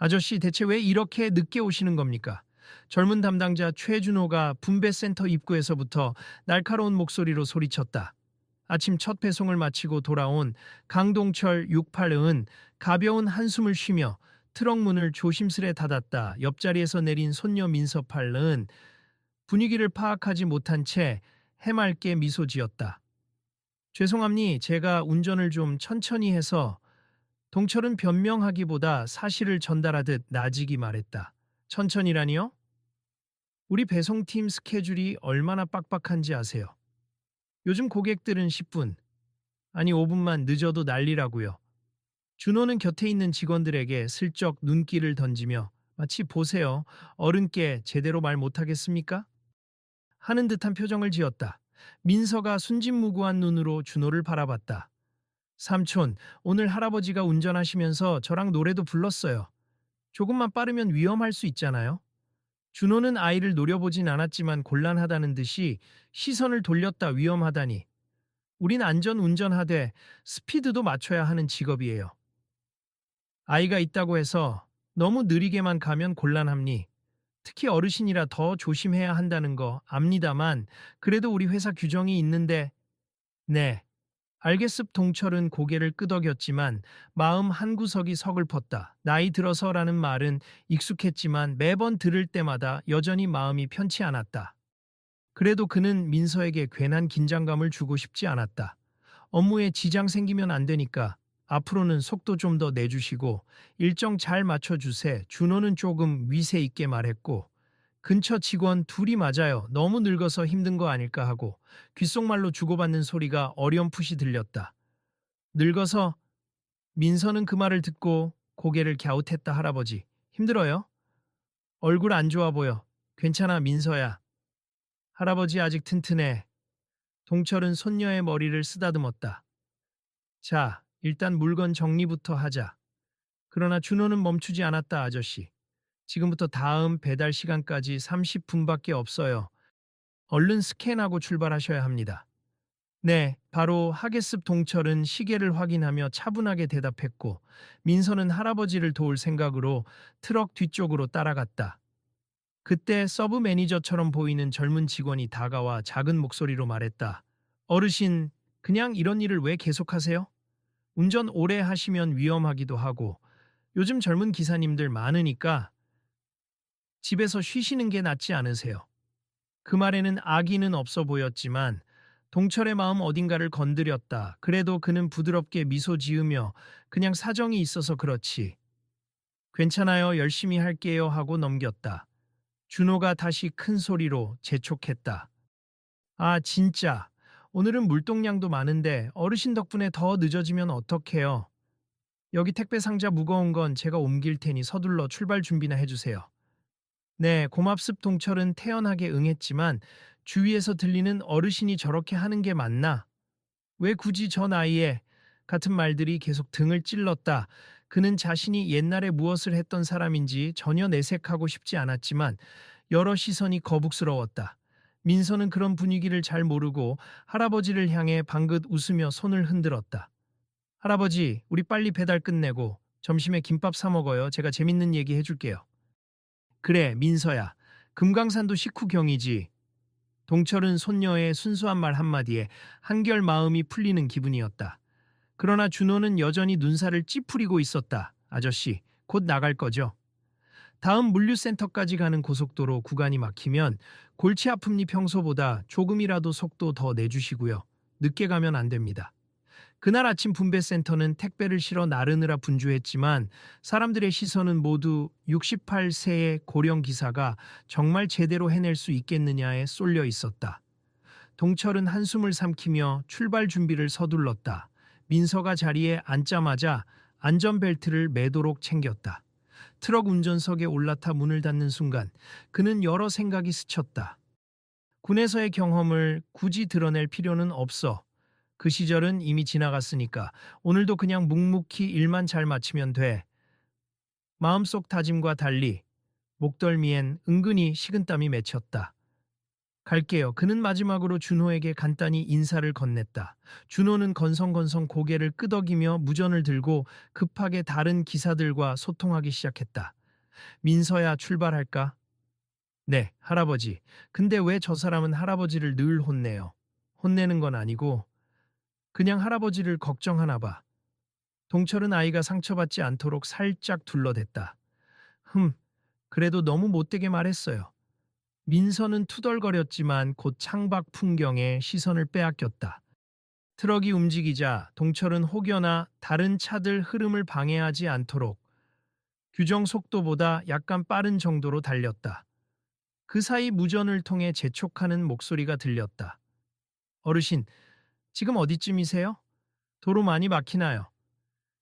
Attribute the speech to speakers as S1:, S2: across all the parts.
S1: 아저씨, 대체 왜 이렇게 늦게 오시는 겁니까? 젊은 담당자 최준호가 분배센터 입구에서부터 날카로운 목소리로 소리쳤다. 아침 첫 배송을 마치고 돌아온 강동철 68은 가벼운 한숨을 쉬며 트럭 문을 조심스레 닫았다. 옆자리에서 내린 손녀 민서팔은 분위기를 파악하지 못한 채 해맑게 미소 지었다. 죄송합니, 제가 운전을 좀 천천히 해서. 동철은 변명하기보다 사실을 전달하듯 나지기 말했다. 천천히라니요? 우리 배송팀 스케줄이 얼마나 빡빡한지 아세요? 요즘 고객들은 10분, 아니 5분만 늦어도 난리라고요. 준호는 곁에 있는 직원들에게 슬쩍 눈길을 던지며 마치 보세요, 어른께 제대로 말 못하겠습니까? 하는 듯한 표정을 지었다. 민서가 순진무구한 눈으로 준호를 바라봤다. 삼촌, 오늘 할아버지가 운전하시면서 저랑 노래도 불렀어요. 조금만 빠르면 위험할 수 있잖아요. 준호는 아이를 노려보진 않았지만 곤란하다는 듯이 시선을 돌렸다. 위험하다니. 우린 안전 운전하되 스피드도 맞춰야 하는 직업이에요. 아이가 있다고 해서 너무 느리게만 가면 곤란합니. 특히 어르신이라 더 조심해야 한다는 거 압니다만 그래도 우리 회사 규정이 있는데. 네. 알겠습. 동철은 고개를 끄덕였지만 마음 한구석이 서글펐다. 나이 들어서라는 말은 익숙했지만 매번 들을 때마다 여전히 마음이 편치 않았다. 그래도 그는 민서에게 괜한 긴장감을 주고 싶지 않았다. 업무에 지장 생기면 안 되니까 앞으로는 속도 좀 더 내주시고 일정 잘 맞춰주세. 준호는 조금 위세 있게 말했고 근처 직원 둘이 맞아요. 너무 늙어서 힘든 거 아닐까 하고 귓속말로 주고받는 소리가 어렴풋이 들렸다. 늙어서. 민서는 그 말을 듣고 고개를 갸웃했다. 할아버지, 힘들어요? 얼굴 안 좋아 보여. 괜찮아, 민서야. 할아버지 아직 튼튼해. 동철은 손녀의 머리를 쓰다듬었다. 자, 일단 물건 정리부터 하자. 그러나 준호는 멈추지 않았다. 아저씨, 지금부터 다음 배달 시간까지 30분밖에 없어요. 얼른 스캔하고 출발하셔야 합니다. 네, 바로 하겠습. 동철은 시계를 확인하며 차분하게 대답했고 민서는 할아버지를 도울 생각으로 트럭 뒤쪽으로 따라갔다. 그때 서브 매니저처럼 보이는 젊은 직원이 다가와 작은 목소리로 말했다. 어르신, 그냥 이런 일을 왜 계속하세요? 운전 오래 하시면 위험하기도 하고 요즘 젊은 기사님들 많으니까 집에서 쉬시는 게 낫지 않으세요? 그 말에는 악의는 없어 보였지만 동철의 마음 어딘가를 건드렸다. 그래도 그는 부드럽게 미소 지으며 그냥 사정이 있어서 그렇지. 괜찮아요, 열심히 할게요 하고 넘겼다. 준호가 다시 큰 소리로 재촉했다. 아, 진짜. 오늘은 물동량도 많은데 어르신 덕분에 더 늦어지면 어떡해요. 여기 택배 상자 무거운 건 제가 옮길 테니 서둘러 출발 준비나 해주세요. 네, 고맙습. 동철은 태연하게 응했지만 주위에서 들리는 어르신이 저렇게 하는 게 맞나? 왜 굳이 저 나이에? 같은 말들이 계속 등을 찔렀다. 그는 자신이 옛날에 무엇을 했던 사람인지 전혀 내색하고 싶지 않았지만 여러 시선이 거북스러웠다. 민서는 그런 분위기를 잘 모르고 할아버지를 향해 방긋 웃으며 손을 흔들었다. 할아버지, 우리 빨리 배달 끝내고 점심에 김밥 사 먹어요. 제가 재밌는 얘기 해줄게요. 그래, 민서야. 금강산도 식후경이지. 동철은 손녀의 순수한 말 한마디에 한결 마음이 풀리는 기분이었다. 그러나 준호는 여전히 눈살을 찌푸리고 있었다. 아저씨, 곧 나갈 거죠? 다음 물류센터까지 가는 고속도로 구간이 막히면 골치 아픕니. 평소보다 조금이라도 속도 더 내주시고요. 늦게 가면 안 됩니다. 그날 아침 분배센터는 택배를 실어 나르느라 분주했지만 사람들의 시선은 모두 68세의 고령 기사가 정말 제대로 해낼 수 있겠느냐에 쏠려 있었다. 동철은 한숨을 삼키며 출발 준비를 서둘렀다. 민서가 자리에 앉자마자 안전벨트를 매도록 챙겼다. 트럭 운전석에 올라타 문을 닫는 순간 그는 여러 생각이 스쳤다. 군에서의 경험을 굳이 드러낼 필요는 없어. 그 시절은 이미 지나갔으니까 오늘도 그냥 묵묵히 일만 잘 마치면 돼. 마음속 다짐과 달리 목덜미엔 은근히 식은땀이 맺혔다. 갈게요. 그는 마지막으로 준호에게 간단히 인사를 건넸다. 준호는 건성건성 고개를 끄덕이며 무전을 들고 급하게 다른 기사들과 소통하기 시작했다. 민서야, 출발할까? 네, 할아버지. 근데 왜 저 사람은 할아버지를 늘 혼내요? 혼내는 건 아니고 그냥 할아버지를 걱정하나 봐. 동철은 아이가 상처받지 않도록 살짝 둘러댔다. 그래도 너무 못되게 말했어요. 민서는 투덜거렸지만 곧 창밖 풍경에 시선을 빼앗겼다. 트럭이 움직이자 동철은 혹여나 다른 차들 흐름을 방해하지 않도록 규정 속도보다 약간 빠른 정도로 달렸다. 그 사이 무전을 통해 재촉하는 목소리가 들렸다. 어르신, 지금 어디쯤이세요? 도로 많이 막히나요?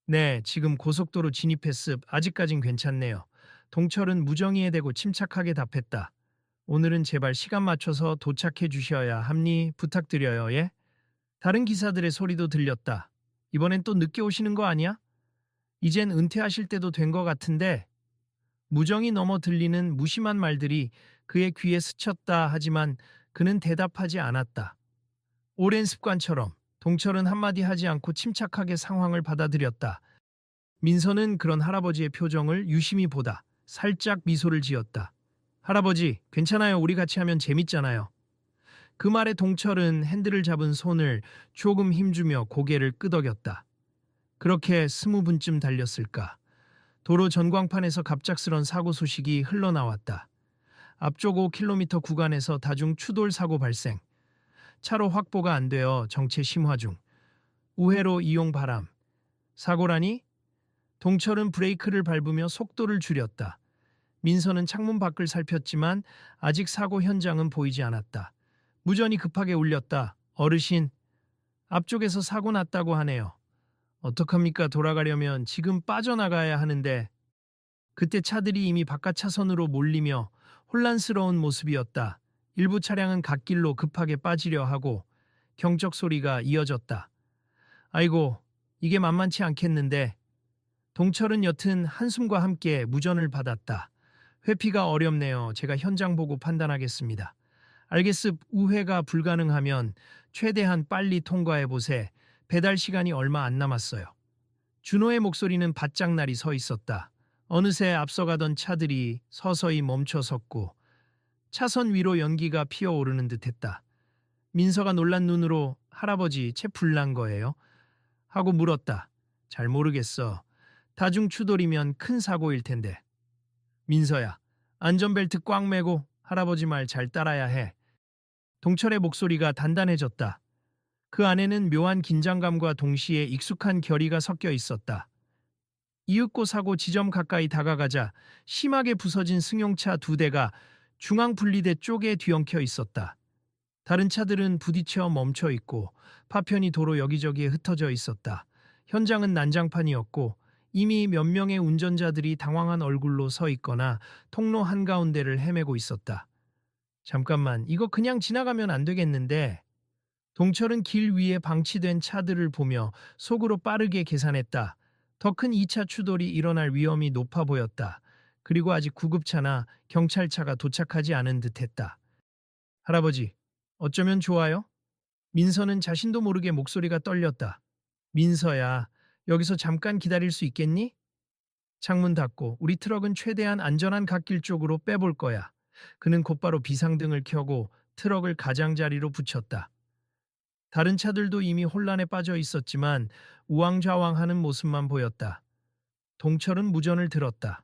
S1: 네, 지금 고속도로 진입했습. 아직까진 괜찮네요. 동철은 무정의에 대고 침착하게 답했다. 오늘은 제발 시간 맞춰서 도착해 주셔야 합니 부탁드려요. 예? 다른 기사들의 소리도 들렸다. 이번엔 또 늦게 오시는 거 아니야? 이젠 은퇴하실 때도 된 거 같은데. 무정이 넘어 들리는 무심한 말들이 그의 귀에 스쳤다 하지만 그는 대답하지 않았다. 오랜 습관처럼 동철은 한마디 하지 않고 침착하게 상황을 받아들였다. 민서는 그런 할아버지의 표정을 유심히 보다 살짝 미소를 지었다. 할아버지, 괜찮아요. 우리 같이 하면 재밌잖아요. 그 말에 동철은 핸들을 잡은 손을 조금 힘주며 고개를 끄덕였다. 그렇게 20분쯤 달렸을까. 도로 전광판에서 갑작스런 사고 소식이 흘러나왔다. 앞쪽 5km 구간에서 다중 추돌 사고 발생. 차로 확보가 안 되어 정체 심화 중. 우회로 이용 바람. 사고라니? 동철은 브레이크를 밟으며 속도를 줄였다. 민서는 창문 밖을 살폈지만 아직 사고 현장은 보이지 않았다. 무전이 급하게 울렸다. 어르신, 앞쪽에서 사고 났다고 하네요. 어떡합니까? 돌아가려면 지금 빠져나가야 하는데. 그때 차들이 이미 바깥 차선으로 몰리며 혼란스러운 모습이었다. 일부 차량은 갓길로 급하게 빠지려 하고 경적 소리가 이어졌다. 아이고, 이게 만만치 않겠는데. 동철은 여튼 한숨과 함께 무전을 받았다. 회피가 어렵네요. 제가 현장 보고 판단하겠습니다. 알겠습. 우회가 불가능하면 최대한 빨리 통과해보세. 배달 시간이 얼마 안 남았어요. 준호의 목소리는 바짝 날이 서 있었다. 어느새 앞서가던 차들이 서서히 멈춰섰고 차선 위로 연기가 피어오르는 듯했다. 민서가 놀란 눈으로 할아버지 채 불난 거예요? 하고 물었다. 잘 모르겠어. 다중 추돌이면 큰 사고일 텐데. 민서야, 안전벨트 꽉 매고 할아버지 말 잘 따라야 해. 동철의 목소리가 단단해졌다. 그 안에는 묘한 긴장감과 동시에 익숙한 결의가 섞여 있었다. 이윽고 사고 지점 가까이 다가가자 심하게 부서진 승용차 2대가 중앙 분리대 쪽에 뒤엉켜 있었다. 다른 차들은 부딪혀 멈춰 있고 파편이 도로 여기저기에 흩어져 있었다. 현장은 난장판이었고 이미 몇 명의 운전자들이 당황한 얼굴로 서 있거나 통로 한가운데를 헤매고 있었다. 잠깐만, 이거 그냥 지나가면 안 되겠는데. 동철은 길 위에 방치된 차들을 보며 속으로 빠르게 계산했다. 더 큰 2차 추돌이 일어날 위험이 높아 보였다. 그리고 아직 구급차나 경찰차가 도착하지 않은 듯했다. 할아버지, 어쩌면 좋아요? 민서는 자신도 모르게 목소리가 떨렸다. 민서야, 여기서 잠깐 기다릴 수 있겠니? 창문 닫고 우리 트럭은 최대한 안전한 갓길 쪽으로 빼볼 거야. 그는 곧바로 비상등을 켜고 트럭을 가장자리로 붙였다. 다른 차들도 이미 혼란에 빠져 있었지만 우왕좌왕하는 모습만 보였다. 동철은 무전을 들었다.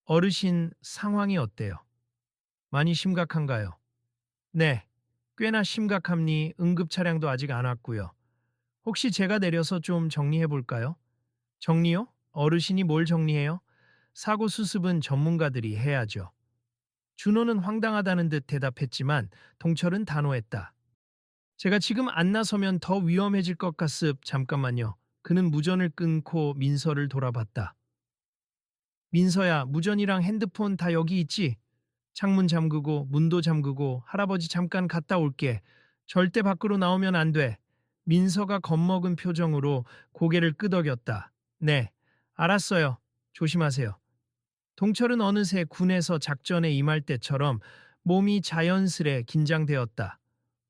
S1: 어르신 상황이 어때요? 많이 심각한가요? 네, 꽤나 심각합니. 응급 차량도 아직 안 왔고요. 혹시 제가 내려서 좀 정리해 볼까요? 정리요? 어르신이 뭘 정리해요? 사고 수습은 전문가들이 해야죠. 준호는 황당하다는 듯 대답했지만 동철은 단호했다. 제가 지금 안 나서면 더 위험해질 것 같습. 잠깐만요. 그는 무전을 끊고 민서를 돌아봤다. 민서야, 무전이랑 핸드폰 다 여기 있지? 창문 잠그고 문도 잠그고 할아버지 잠깐 갔다 올게. 절대 밖으로 나오면 안 돼. 민서가 겁먹은 표정으로 고개를 끄덕였다. 네, 알았어요. 조심하세요. 동철은 어느새 군에서 작전에 임할 때처럼 몸이 자연스레 긴장되었다.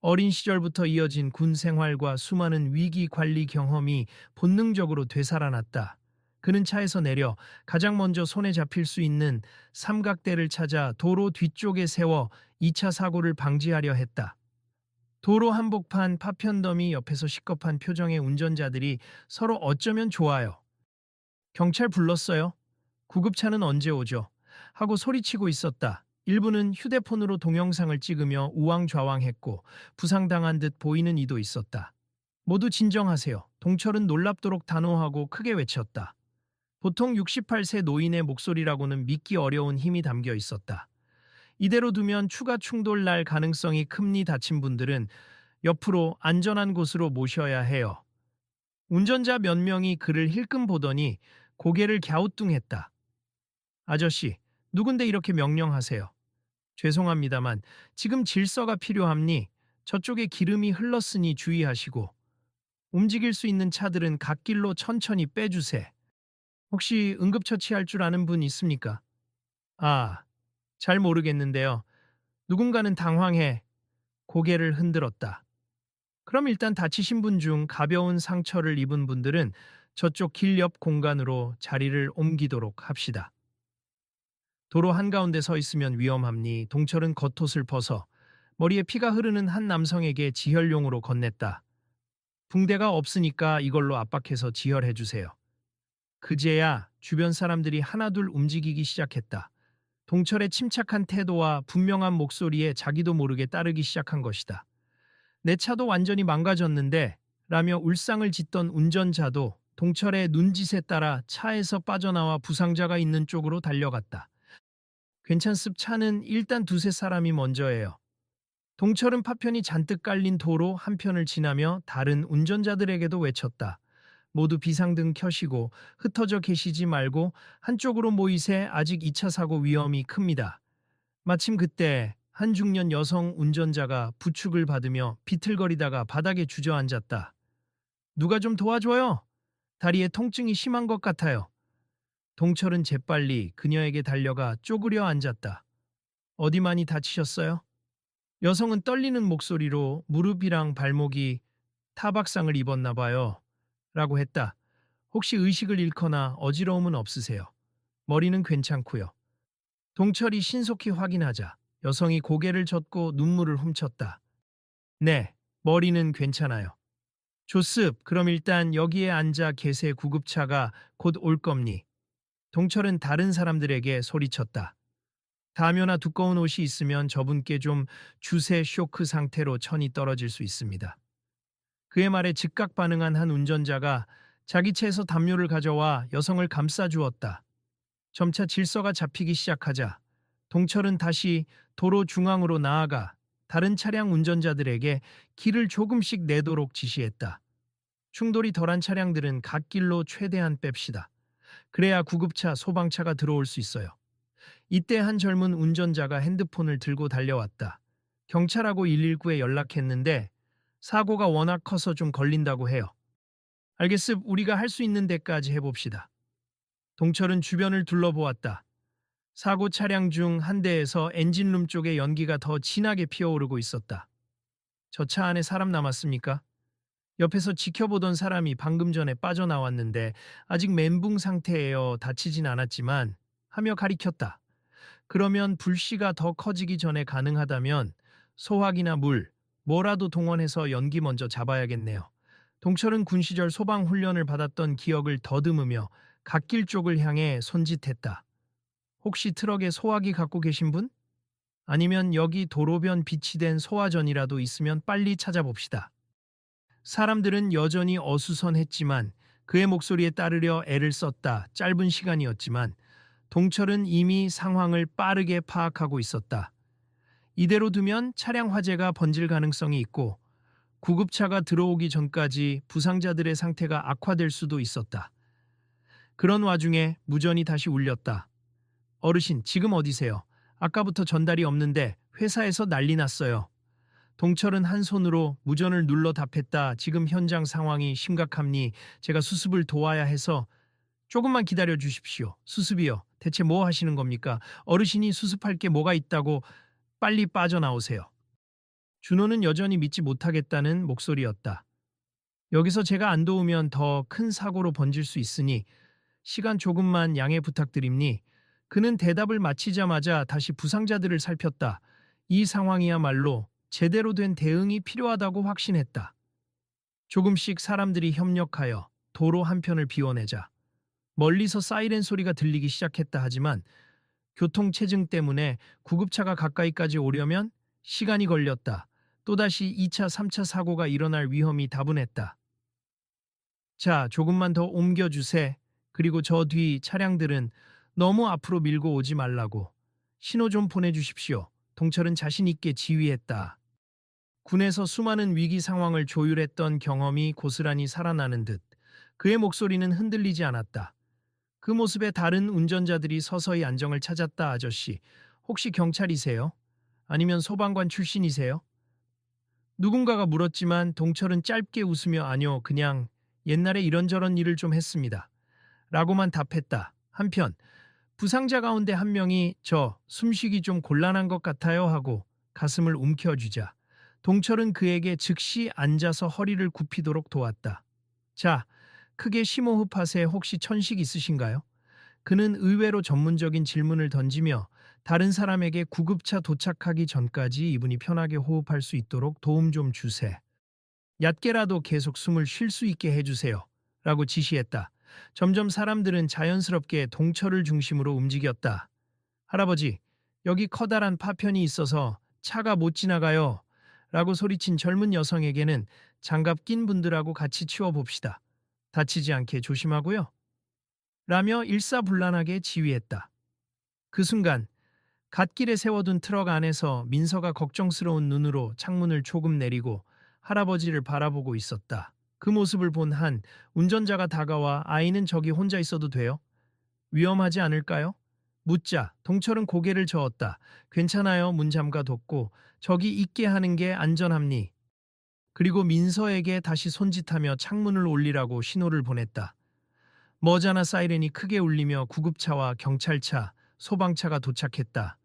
S1: 어린 시절부터 이어진 군 생활과 수많은 위기 관리 경험이 본능적으로 되살아났다. 그는 차에서 내려 가장 먼저 손에 잡힐 수 있는 삼각대를 찾아 도로 뒤쪽에 세워 2차 사고를 방지하려 했다. 도로 한복판 파편더미 옆에서 시겁한 표정의 운전자들이 서로 어쩌면 좋아요. 경찰 불렀어요? 구급차는 언제 오죠? 하고 소리치고 있었다. 일부는 휴대폰으로 동영상을 찍으며 우왕좌왕했고 부상당한 듯 보이는 이도 있었다. 모두 진정하세요. 동철은 놀랍도록 단호하고 크게 외쳤다. 보통 68세 노인의 목소리라고는 믿기 어려운 힘이 담겨 있었다. 이대로 두면 추가 충돌 날 가능성이 큽니. 다친 분들은 옆으로 안전한 곳으로 모셔야 해요. 운전자 몇 명이 그를 힐끔 보더니 고개를 갸우뚱했다. 아저씨, 누군데 이렇게 명령하세요? 죄송합니다만 지금 질서가 필요합니? 저쪽에 기름이 흘렀으니 주의하시고 움직일 수 있는 차들은 갓길로 천천히 빼주세. 혹시 응급처치할 줄 아는 분 있습니까? 아, 잘 모르겠는데요. 누군가는 당황해 고개를 흔들었다. 그럼 일단 다치신 분 중 가벼운 상처를 입은 분들은 저쪽 길 옆 공간으로 자리를 옮기도록 합시다. 도로 한가운데 서 있으면 위험합니. 동철은 겉옷을 벗어 머리에 피가 흐르는 한 남성에게 지혈용으로 건넸다. 붕대가 없으니까 이걸로 압박해서 지혈해 주세요. 그제야 주변 사람들이 하나둘 움직이기 시작했다. 동철의 침착한 태도와 분명한 목소리에 자기도 모르게 따르기 시작한 것이다. 내 차도 완전히 망가졌는데 라며 울상을 짓던 운전자도 동철의 눈짓에 따라 차에서 빠져나와 부상자가 있는 쪽으로 달려갔다. 괜찮습. 차는 일단 두세 사람이 먼저예요. 동철은 파편이 잔뜩 깔린 도로 한편을 지나며 다른 운전자들에게도 외쳤다. 모두 비상등 켜시고 흩어져 계시지 말고 한쪽으로 모이세. 아직 2차 사고 위험이 큽니다. 마침 그때 한 중년 여성 운전자가 부축을 받으며 비틀거리다가 바닥에 주저앉았다. 누가 좀 도와줘요. 다리에 통증이 심한 것 같아요. 동철은 재빨리 그녀에게 달려가 쪼그려 앉았다. 어디 많이 다치셨어요? 여성은 떨리는 목소리로 무릎이랑 발목이 타박상을 입었나 봐요. 라고 했다. 혹시 의식을 잃거나 어지러움은 없으세요? 머리는 괜찮고요. 동철이 신속히 확인하자 여성이 고개를 젓고 눈물을 훔쳤다. 네, 머리는 괜찮아요. 조습, 그럼 일단 여기에 앉아 계세. 구급차가 곧 올 겁니. 동철은 다른 사람들에게 소리쳤다. 담요나 두꺼운 옷이 있으면 저분께 좀 주세. 쇼크 상태로 천이 떨어질 수 있습니다. 그의 말에 즉각 반응한 한 운전자가 자기 차에서 담요를 가져와 여성을 감싸주었다. 점차 질서가 잡히기 시작하자 동철은 다시 도로 중앙으로 나아가 다른 차량 운전자들에게 길을 조금씩 내도록 지시했다. 충돌이 덜한 차량들은 갓길로 최대한 뺍시다. 그래야 구급차, 소방차가 들어올 수 있어요. 이때 한 젊은 운전자가 핸드폰을 들고 달려왔다. 경찰하고 119에 연락했는데 사고가 워낙 커서 좀 걸린다고 해요. 알겠습. 우리가 할 수 있는 데까지 해봅시다. 동철은 주변을 둘러보았다. 사고 차량 중 한 대에서 엔진룸 쪽에 연기가 더 진하게 피어오르고 있었다. 저 차 안에 사람 남았습니까? 옆에서 지켜보던 사람이 방금 전에 빠져나왔는데 아직 멘붕 상태예요. 다치진 않았지만 하며 가리켰다. 그러면 불씨가 더 커지기 전에 가능하다면 소화기나 물, 뭐라도 동원해서 연기 먼저 잡아야겠네요. 동철은 군 시절 소방 훈련을 받았던 기억을 더듬으며 갓길 쪽을 향해 손짓했다. 혹시 트럭에 소화기 갖고 계신 분? 아니면 여기 도로변 비치된 소화전이라도 있으면 빨리 찾아봅시다. 사람들은 여전히 어수선했지만 그의 목소리에 따르려 애를 썼다. 짧은 시간이었지만 동철은 이미 상황을 빠르게 파악하고 있었다. 이대로 두면 차량 화재가 번질 가능성이 있고 구급차가 들어오기 전까지 부상자들의 상태가 악화될 수도 있었다. 그런 와중에 무전이 다시 울렸다. 어르신, 지금 어디세요? 아까부터 전달이 없는데 회사에서 난리 났어요. 동철은 한 손으로 무전을 눌러 답했다. 지금 현장 상황이 심각합니. 제가 수습을 도와야 해서 조금만 기다려 주십시오. 수습이요? 대체 뭐 하시는 겁니까? 어르신이 수습할 게 뭐가 있다고. 빨리 빠져나오세요. 준호는 여전히 믿지 못하겠다는 목소리였다. 여기서 제가 안 도우면 더 큰 사고로 번질 수 있으니 시간 조금만 양해 부탁드립니. 그는 대답을 마치자마자 다시 부상자들을 살폈다. 이 상황이야말로 제대로 된 대응이 필요하다고 확신했다. 조금씩 사람들이 협력하여 도로 한편을 비워내자 멀리서 사이렌 소리가 들리기 시작했다. 하지만 교통체증 때문에 구급차가 가까이까지 오려면 시간이 걸렸다. 또다시 2차, 3차 사고가 일어날 위험이 다분했다. 자, 조금만 더 옮겨주세. 그리고 저 뒤 차량들은 너무 앞으로 밀고 오지 말라고. 신호 좀 보내주십시오. 동철은 자신 있게 지휘했다. 군에서 수많은 위기 상황을 조율했던 경험이 고스란히 살아나는 듯 그의 목소리는 흔들리지 않았다. 그 모습에 다른 운전자들이 서서히 안정을 찾았다. 아저씨, 혹시 경찰이세요? 아니면 소방관 출신이세요? 누군가가 물었지만 동철은 짧게 웃으며 아니요, 그냥 옛날에 이런저런 일을 좀 했습니다. 라고만 답했다. 한편 부상자 가운데 한 명이 저 숨쉬기 좀 곤란한 것 같아요 하고 가슴을 움켜쥐자 동철은 그에게 즉시 앉아서 허리를 굽히도록 도왔다. 자, 크게 심호흡하세. 혹시 천식 있으신가요? 그는 의외로 전문적인 질문을 던지며 다른 사람에게 구급차 도착하기 전까지 이분이 편하게 호흡할 수 있도록 도움 좀 주세. 얕게라도 계속 숨을 쉴 수 있게 해주세요. 라고 지시했다. 점점 사람들은 자연스럽게 동철을 중심으로 움직였다. 할아버지, 여기 커다란 파편이 있어서 차가 못 지나가요. 라고 소리친 젊은 여성에게는 장갑 낀 분들하고 같이 치워봅시다. 다치지 않게 조심하고요. 라며 일사불란하게 지휘했다. 그 순간 갓길에 세워둔 트럭 안에서 민서가 걱정스러운 눈으로 창문을 조금 내리고 할아버지를 바라보고 있었다. 그 모습을 본 한 운전자가 다가와 아이는 저기 혼자 있어도 돼요? 위험하지 않을까요? 묻자 동철은 고개를 저었다. 괜찮아요. 문 잠가뒀고 저기 있게 하는 게 안전합니. 그리고 민서에게 다시 손짓하며 창문을 올리라고 신호를 보냈다. 머지않아 사이렌이 크게 울리며 구급차와 경찰차, 소방차가 도착했다.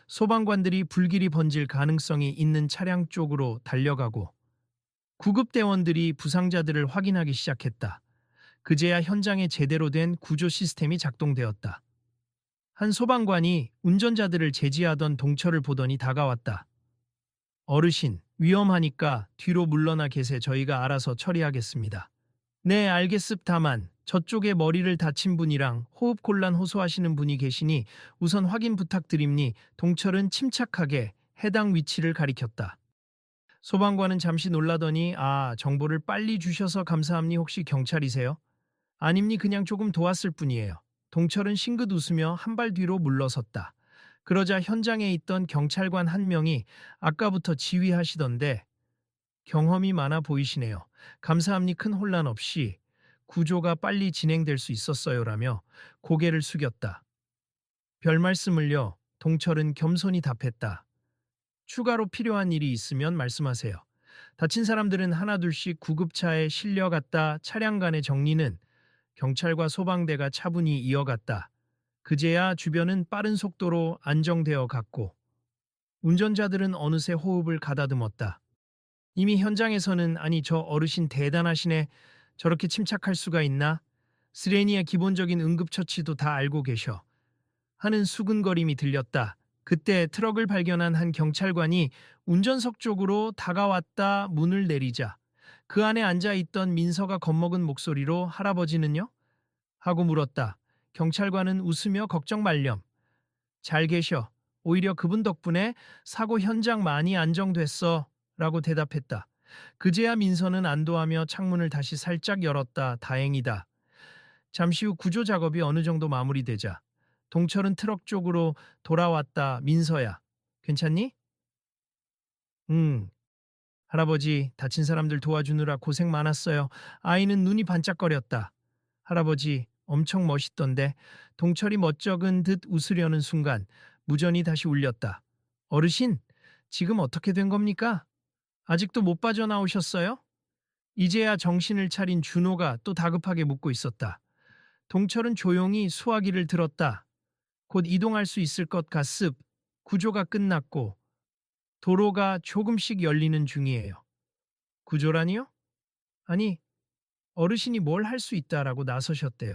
S1: 소방관들이 불길이 번질 가능성이 있는 차량 쪽으로 달려가고 구급대원들이 부상자들을 확인하기 시작했다. 그제야 현장에 제대로 된 구조 시스템이 작동되었다. 한 소방관이 운전자들을 제지하던 동철을 보더니 다가왔다. 어르신, 위험하니까 뒤로 물러나 계세. 저희가 알아서 처리하겠습니다. 네, 알겠습다만 저쪽에 머리를 다친 분이랑 호흡곤란 호소하시는 분이 계시니 우선 확인 부탁드립니. 동철은 침착하게 해당 위치를 가리켰다. 소방관은 잠시 놀라더니 정보를 빨리 주셔서 감사합니. 혹시 경찰이세요? 아닙니, 그냥 조금 도왔을 뿐이에요. 동철은 싱긋 웃으며 한 발 뒤로 물러섰다. 그러자 현장에 있던 경찰관 한 명이 아까부터 지휘하시던데 경험이 많아 보이시네요. 감사합니. 큰 혼란 없이 구조가 빨리 진행될 수 있었어요라며 고개를 숙였다. 별 말씀을요. 동철은 겸손히 답했다. 추가로 필요한 일이 있으면 말씀하세요. 다친 사람들은 하나둘씩 구급차에 실려갔다. 차량 간의 정리는 경찰과 소방대가 차분히 이어갔다. 그제야 주변은 빠른 속도로 안정되어 갔고 운전자들은 어느새 호흡을 가다듬었다. 이미 현장에서는 아니 저 어르신 대단하시네. 저렇게 침착할 수가 있나? 스레니의 기본적인 응급처치도 다 알고 계셔. 하는 수근거림이 들렸다. 그때 트럭을 발견한 한 경찰관이 운전석 쪽으로 다가왔다. 문을 내리자 그 안에 앉아있던 민서가 겁먹은 목소리로 할아버지는요? 하고 물었다. 경찰관은 웃으며 걱정 말렴. 잘 계셔. 오히려 그분 덕분에 사고 현장 많이 안정됐어. 라고 대답했다. 그제야 민서는 안도하며 창문을 다시 살짝 열었다. 다행이다. 잠시 후 구조 작업이 어느 정도 마무리되자 동철은 트럭 쪽으로 돌아왔다. 민서야, 괜찮니? 응. 할아버지, 다친 사람들 도와주느라 고생 많았어요. 아이는 눈이 반짝거렸다. 할아버지, 엄청 멋있던데. 동철이 멋쩍은 듯 웃으려는 순간 무전이 다시 울렸다. 어르신, 지금 어떻게 된 겁니까? 아직도 못 빠져나오셨어요? 이제야 정신을 차린 준호가 또 다급하게 묻고 있었다. 동철은 조용히 수화기를 들었다. 곧 이동할 수 있을 것 같습. 구조가 끝났고 도로가 조금씩 열리는 중이에요. 구조라니요? 아니, 어르신이 뭘 할 수 있다라고 나서셨대요.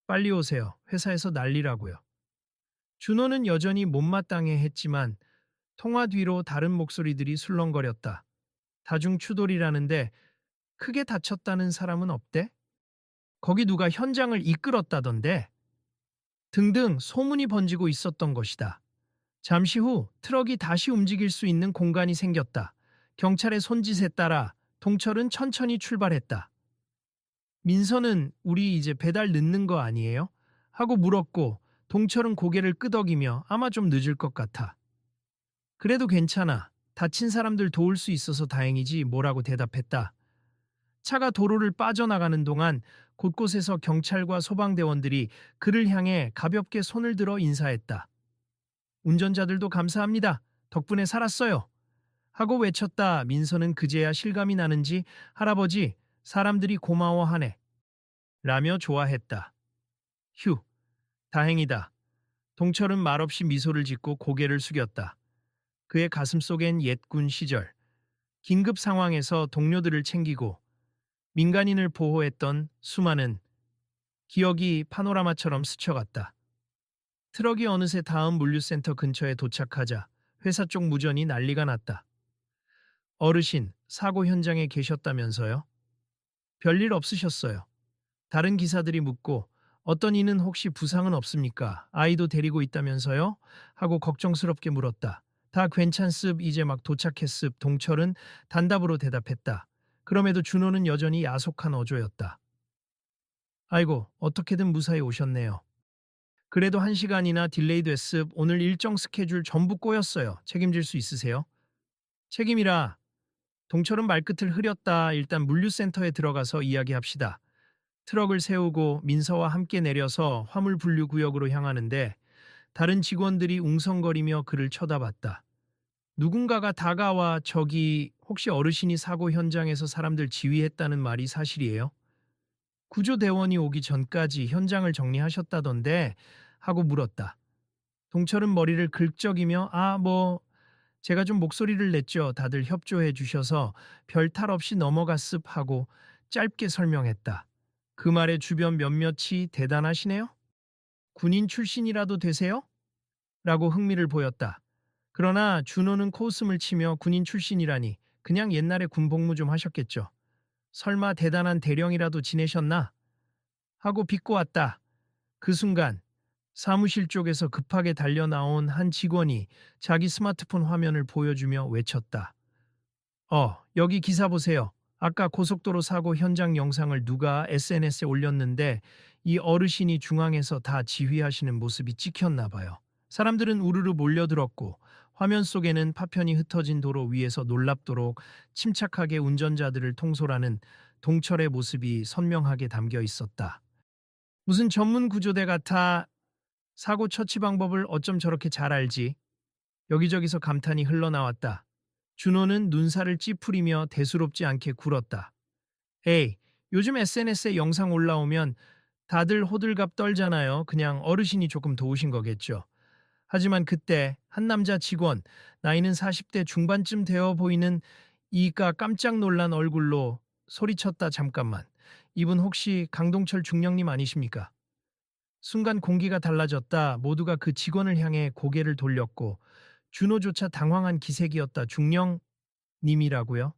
S1: 빨리 오세요. 회사에서 난리라고요. 준호는 여전히 못마땅해 했지만 통화 뒤로 다른 목소리들이 술렁거렸다. 다중 추돌이라는데 크게 다쳤다는 사람은 없대? 거기 누가 현장을 이끌었다던데? 등등 소문이 번지고 있었던 것이다. 잠시 후 트럭이 다시 움직일 수 있는 공간이 생겼다. 경찰의 손짓에 따라 동철은 천천히 출발했다. 민서는 우리 이제 배달 늦는 거 아니에요? 하고 물었고 동철은 고개를 끄덕이며 아마 좀 늦을 것 같아. 그래도 괜찮아. 다친 사람들 도울 수 있어서 다행이지 뭐라고 대답했다. 차가 도로를 빠져나가는 동안 곳곳에서 경찰과 소방대원들이 그를 향해 가볍게 손을 들어 인사했다. 운전자들도 감사합니다. 덕분에 살았어요. 하고 외쳤다. 민서는 그제야 실감이 나는지 할아버지, 사람들이 고마워하네. 라며 좋아했다. 휴, 다행이다. 동철은 말없이 미소를 짓고 고개를 숙였다. 그의 가슴속엔 옛 군 시절, 긴급 상황에서 동료들을 챙기고 민간인을 보호했던 수많은 기억이 파노라마처럼 스쳐갔다. 트럭이 어느새 다음 물류센터 근처에 도착하자 회사 쪽 무전이 난리가 났다. 어르신, 사고 현장에 계셨다면서요? 별일 없으셨어요. 다른 기사들이 묻고 어떤 이는 혹시 부상은 없습니까? 아이도 데리고 있다면서요? 하고 걱정스럽게 물었다. 다 괜찮습, 이제 막 도착했습. 동철은 단답으로 대답했다. 그럼에도 준호는 여전히 야속한 어조였다. 아이고, 어떻게든 무사히 오셨네요. 그래도 1시간이나 딜레이 됐습. 오늘 일정 스케줄 전부 꼬였어요. 책임질 수 있으세요? 책임이라. 동철은 말끝을 흐렸다. 일단 물류센터에 들어가서 이야기합시다. 트럭을 세우고 민서와 함께 내려서 화물 분류 구역으로 향하는데 다른 직원들이 웅성거리며 그를 쳐다봤다. 누군가가 다가와 저기 혹시 어르신이 사고 현장에서 사람들 지휘했다는 말이 사실이에요? 구조대원이 오기 전까지 현장을 정리하셨다던데 하고 물었다. 동철은 머리를 긁적이며 제가 좀 목소리를 냈죠. 다들 협조해 주셔서 별 탈 없이 넘어갔습 하고 짧게 설명했다. 그 말에 주변 몇몇이 대단하시네요? 군인 출신이라도 되세요? 라고 흥미를 보였다. 그러나 준호는 코웃음을 치며 군인 출신이라니 그냥 옛날에 군복무 좀 하셨겠죠. 설마 대단한 대령이라도 지내셨나? 하고 비꼬았다. 그 순간 사무실 쪽에서 급하게 달려나온 한 직원이 자기 스마트폰 화면을 보여주며 외쳤다. 여기 기사 보세요. 아까 고속도로 사고 현장 영상을 누가 SNS에 올렸는데 이 어르신이 중앙에서 다 지휘하시는 모습이 찍혔나 봐요. 사람들은 우르르 몰려들었고 화면 속에는 파편이 흩어진 도로 위에서 놀랍도록 침착하게 운전자들을 통솔하는 동철의 모습이 선명하게 담겨 있었다. 무슨 전문 구조대 같아. 사고 처치 방법을 어쩜 저렇게 잘 알지? 여기저기서 감탄이 흘러나왔다. 준호는 눈살을 찌푸리며 대수롭지 않게 굴었다. 에이, 요즘 SNS에 영상 올라오면 다들 호들갑 떨잖아요. 그냥 어르신이 조금 도우신 거겠죠. 하지만 그때 한 남자 직원, 나이는 40대 중반쯤 되어 보이는 이가 깜짝 놀란 얼굴로 소리쳤다. 잠깐만. 이분 혹시 강동철 중령님 아니십니까? 순간 공기가 달라졌다. 모두가 그 직원을 향해 고개를 돌렸고 준호조차 당황한 기색이었다. 중령님이라고요?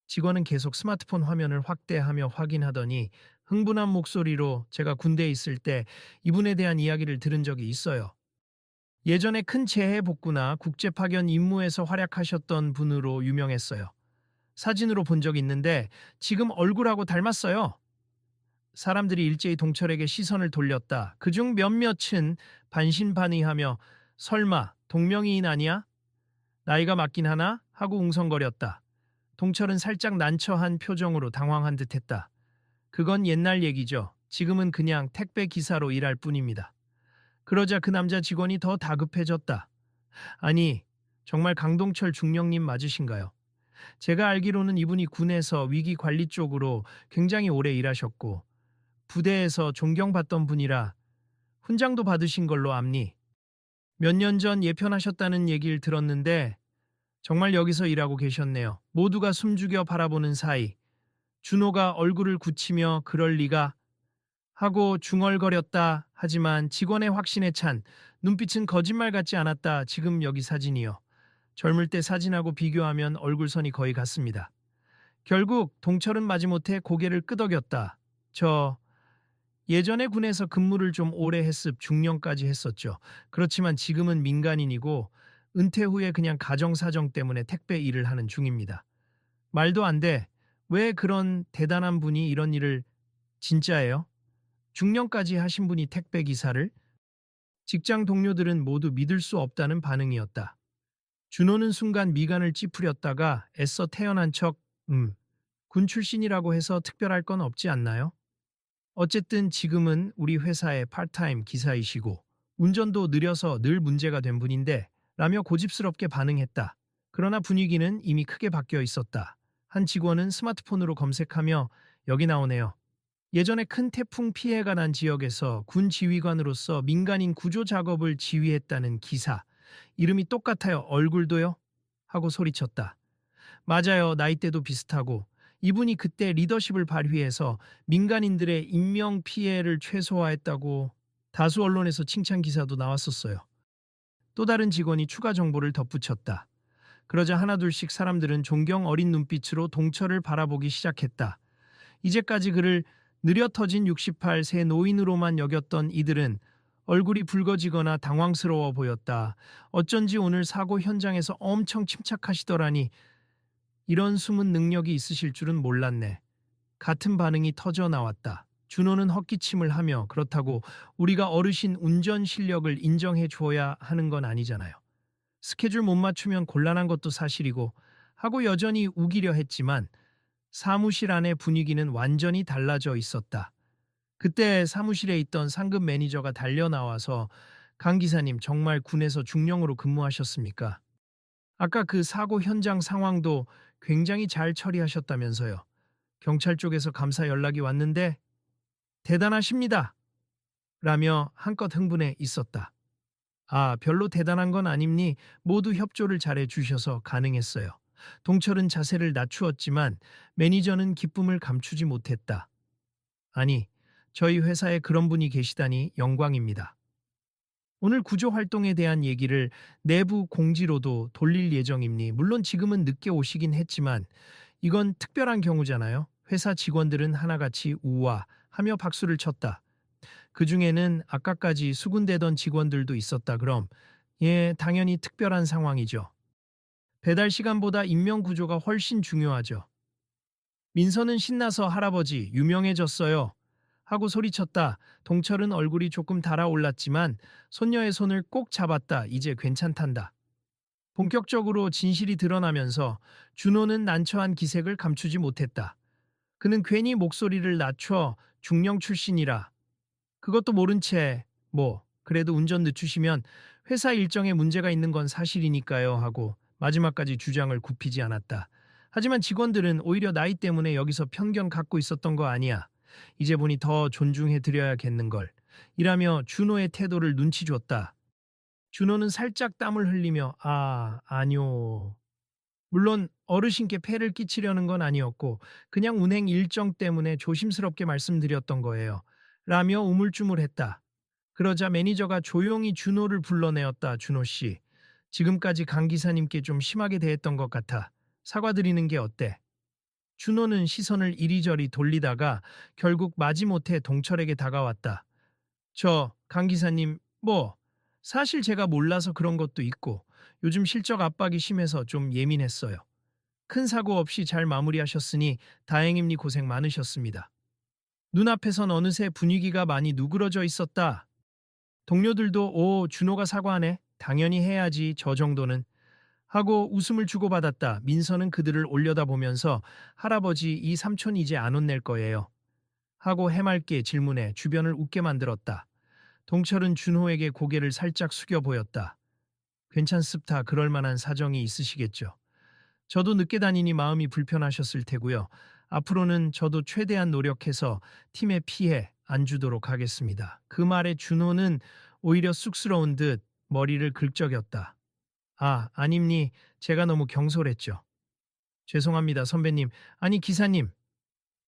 S1: 직원은 계속 스마트폰 화면을 확대하며 확인하더니 흥분한 목소리로 제가 군대에 있을 때 이분에 대한 이야기를 들은 적이 있어요. 예전에 큰 재해 복구나 국제 파견 임무에서 활약하셨던 분으로 유명했어요. 사진으로 본 적 있는데 지금 얼굴하고 닮았어요. 사람들이 일제히 동철에게 시선을 돌렸다. 그중 몇몇은 반신반의하며 설마 동명이인 아니야? 나이가 맞긴 하나? 하고 웅성거렸다. 동철은 살짝 난처한 표정으로 당황한 듯했다. 그건 옛날 얘기죠. 지금은 그냥 택배 기사로 일할 뿐입니다. 그러자 그 남자 직원이 더 다급해졌다. 아니, 정말 강동철 중령님 맞으신가요? 제가 알기로는 이분이 군에서 위기 관리 쪽으로 굉장히 오래 일하셨고 부대에서 존경받던 분이라 훈장도 받으신 걸로 압니. 몇 년 전 예편하셨다는 얘기를 들었는데 정말 여기서 일하고 계셨네요. 모두가 숨죽여 바라보는 사이 준호가 얼굴을 굳히며 그럴 리가 하고 중얼거렸다. 하지만 직원의 확신에 찬 눈빛은 거짓말 같지 않았다. 지금 여기 사진이요. 젊을 때 사진하고 비교하면 얼굴선이 거의 같습니다. 결국 동철은 마지못해 고개를 끄덕였다. 저 예전에 군에서 근무를 좀 오래 했습 중령까지 했었죠. 그렇지만 지금은 민간인이고 은퇴 후에 그냥 가정사정 때문에 택배 일을 하는 중입니다. 말도 안 돼. 왜 그런 대단한 분이 이런 일을 진짜예요? 중령까지 하신 분이 택배 기사를? 직장 동료들은 모두 믿을 수 없다는 반응이었다. 준호는 순간 미간을 찌푸렸다가 애써 태연한 척, 군 출신이라고 해서 특별할 건 없지 않나요? 어쨌든 지금은 우리 회사의 파트타임 기사이시고 운전도 느려서 늘 문제가 된 분인데 라며 고집스럽게 반응했다. 그러나 분위기는 이미 크게 바뀌어 있었다. 한 직원은 스마트폰으로 검색하며 여기 나오네요. 예전에 큰 태풍 피해가 난 지역에서 군 지휘관으로서 민간인 구조 작업을 지휘했다는 기사. 이름이 똑같아요. 얼굴도요? 하고 소리쳤다. 맞아요. 나이대도 비슷하고. 이분이 그때 리더십을 발휘해서 민간인들의 인명 피해를 최소화했다고 다수 언론에서 칭찬 기사도 나왔었어요. 또 다른 직원이 추가 정보를 덧붙였다. 그러자 하나둘씩 사람들은 존경 어린 눈빛으로 동철을 바라보기 시작했다. 이제까지 그를 느려 터진 68세 노인으로만 여겼던 이들은 얼굴이 붉어지거나 당황스러워 보였다. 어쩐지 오늘 사고 현장에서 엄청 침착하시더라니. 이런 숨은 능력이 있으실 줄은 몰랐네. 같은 반응이 터져 나왔다. 준호는 헛기침을 하며 그렇다고 우리가 어르신 운전 실력을 인정해 줘야 하는 건 아니잖아요. 스케줄 못 맞추면 곤란한 것도 사실이고 하고 여전히 우기려 했지만 사무실 안의 분위기는 완전히 달라져 있었다. 그때 사무실에 있던 상급 매니저가 달려 나와서 강 기사님 정말 군에서 중령으로 근무하셨습니까? 아까 그 사고 현장 상황도 굉장히 잘 처리하셨다면서요. 경찰 쪽에서 감사 연락이 왔는데 대단하십니다. 라며 한껏 흥분해 있었다. 아, 별로 대단한 건 아닙니. 모두 협조를 잘해 주셔서 가능했어요. 동철은 자세를 낮추었지만 매니저는 기쁨을 감추지 못했다. 아니, 저희 회사에 그런 분이 계시다니 영광입니다. 오늘 구조 활동에 대한 얘기를 내부 공지로도 돌릴 예정입니. 물론 지금은 늦게 오시긴 했지만 이건 특별한 경우잖아요. 회사 직원들은 하나같이 우와하며 박수를 쳤다. 그중에는 아까까지 수군대던 직원들도 있었다. 그럼 예, 당연히 특별한 상황이죠. 배달 시간보다 인명 구조가 훨씬 중요하죠. 민서는 신나서 할아버지 유명해졌어요. 하고 소리쳤다. 동철은 얼굴이 조금 달아올랐지만 손녀의 손을 꼭 잡았다. 이제 괜찮단다. 본격적으로 진실이 드러나면서 준호는 난처한 기색을 감추지 못했다. 그는 괜히 목소리를 낮춰 중령 출신이라. 그것도 모른 채 그래도 운전 늦추시면 회사 일정에 문제가 있는 건 사실이니까요 하고 마지막까지 주장을 굽히지 않았다. 하지만 직원들은 오히려 나이 때문에 여기서 편견 갖고 있었던 거 아니야. 이제 보니 더 존중해 드려야겠는걸. 이라며 준호의 태도를 눈치 줬다. 준호는 살짝 땀을 흘리며 아니요. 물론 어르신께 폐를 끼치려는 건 아니었고 그냥 운행 일정 때문에 조심스럽게 말씀드렸던 거예요. 라며 우물쭈물했다. 그러자 매니저가 조용히 준호를 불러내었다. 준호 씨. 지금까지 강 기사님께 좀 심하게 대했던 것 같아. 사과드리는 게 어때? 준호는 시선을 이리저리 돌리다가 결국 마지못해 동철에게 다가왔다. 강 기사님, 사실 제가 몰라서 그런 것도 있고 요즘 실적 압박이 심해서 좀 예민했어요. 큰 사고 없이 잘 마무리하셨으니 다행입니. 고생 많으셨습니다. 눈앞에선 어느새 분위기가 많이 누그러져 있었다. 동료들도 준호가 사과하네. 당연히 해야지 저 정도는. 하고 웃음을 주고받았다. 민서는 그들을 올려다보면서 할아버지 이 삼촌 이제 안 혼낼 거예요. 하고 해맑게 질문해 주변을 웃게 만들었다. 동철은 준호에게 고개를 살짝 숙여 보였다. 괜찮습니다. 그럴 만한 사정이 있으시겠죠. 저도 늦게 다니니 마음이 불편하셨을 테고요. 앞으로는 저도 최대한 노력해서 팀에 피해 안 주도록 하겠습니다. 그 말에 준호는 오히려 쑥스러운 듯 머리를 긁적였다. 아, 아닙니. 제가 너무 경솔했죠. 죄송합니다, 선배님. 아니, 기사님.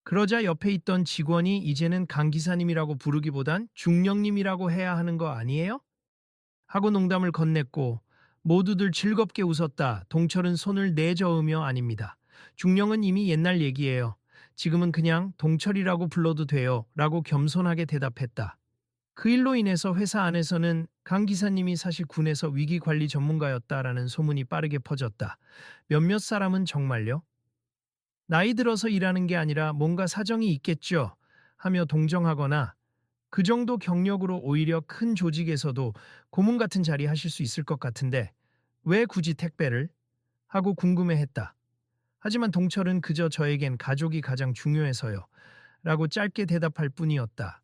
S1: 그러자 옆에 있던 직원이 이제는 강 기사님이라고 부르기보단 중령님이라고 해야 하는 거 아니에요? 하고 농담을 건넸고 모두들 즐겁게 웃었다. 동철은 손을 내저으며 아닙니다. 중령은 이미 옛날 얘기예요. 지금은 그냥 동철이라고 불러도 돼요. 라고 겸손하게 대답했다. 그 일로 인해서 회사 안에서는 강 기사님이 사실 군에서 위기관리 전문가였다라는 소문이 빠르게 퍼졌다. 몇몇 사람은 정말요? 나이 들어서 일하는 게 아니라 뭔가 사정이 있겠죠 하며 동정하거나 그 정도 경력으로 오히려 큰 조직에서도 고문 같은 자리 하실 수 있을 것 같은데 왜 굳이 택배를? 하고 궁금해했다. 하지만 동철은 그저 저에겐 가족이 가장 중요해서요. 라고 짧게 대답할 뿐이었다.